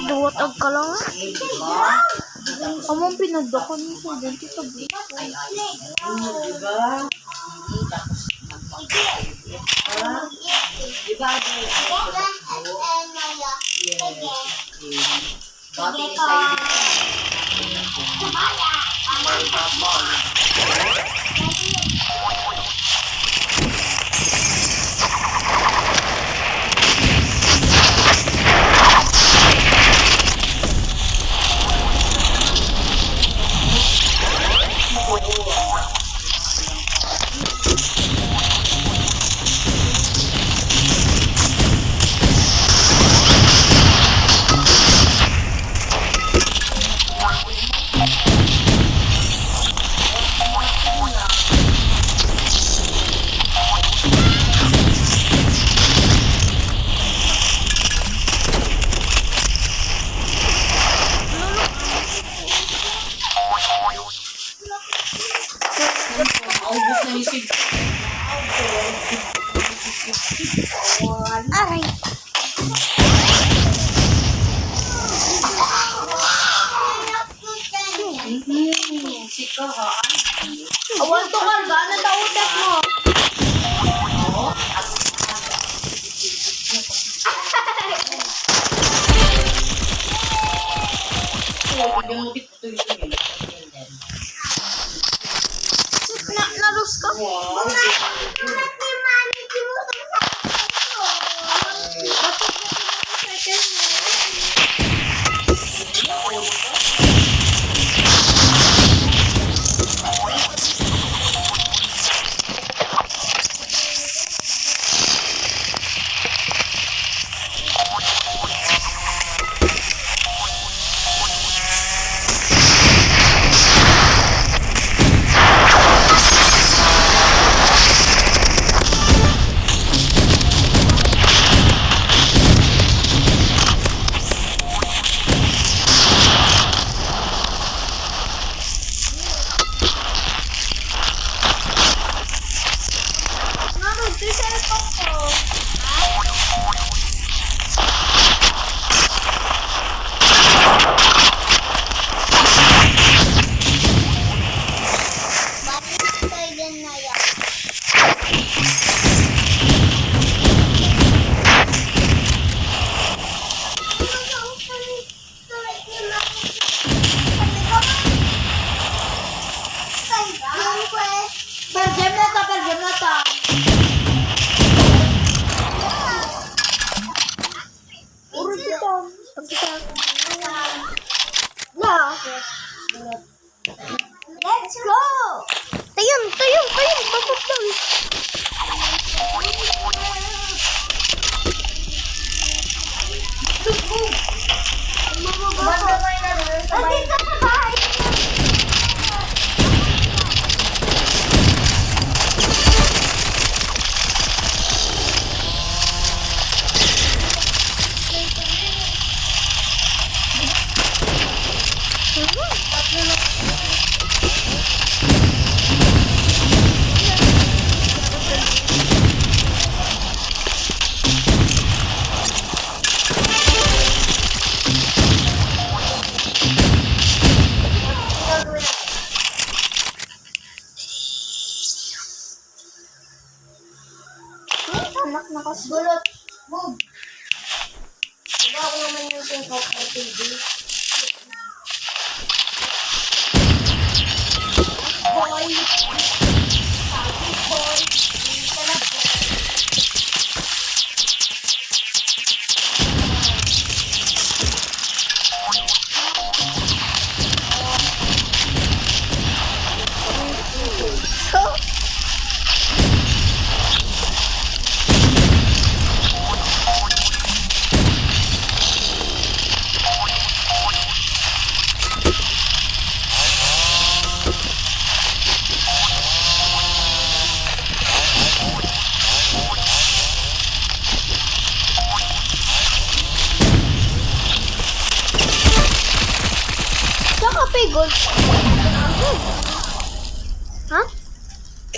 Duwat ka lang. Among pinagdakon mo sa dito sa buko. Diba? Diba? Aray. Awan to karga na tautet mo. Narus ka? Let's go! Tayun! Papapang! Dito sa bahay! Anak nakasbulot. Move. Diba ako naman yung singkop ng TV? Boy. Boy. Happy gold. Ha?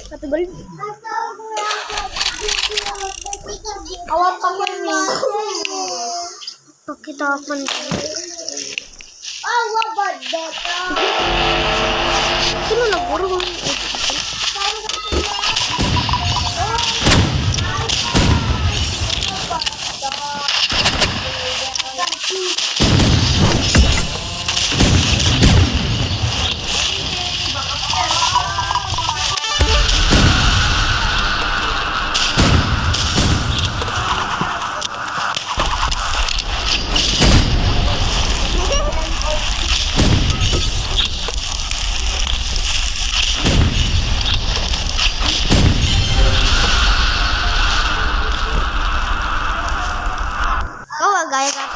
Happy gold? Awak pa mo ni. Pakita ako man. Oh, what about that? Sino naguro? Gaya ka.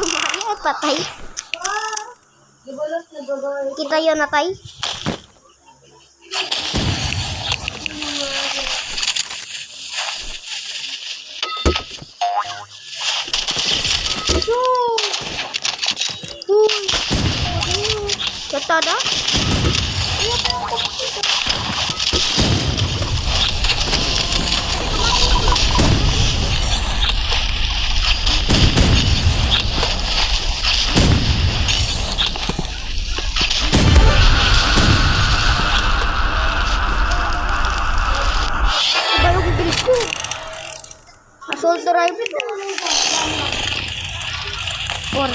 Ay, patay. Gabulot na gabulot. Kita yun natay. Kata dah? Baru bibili ko. Assault rifle. Or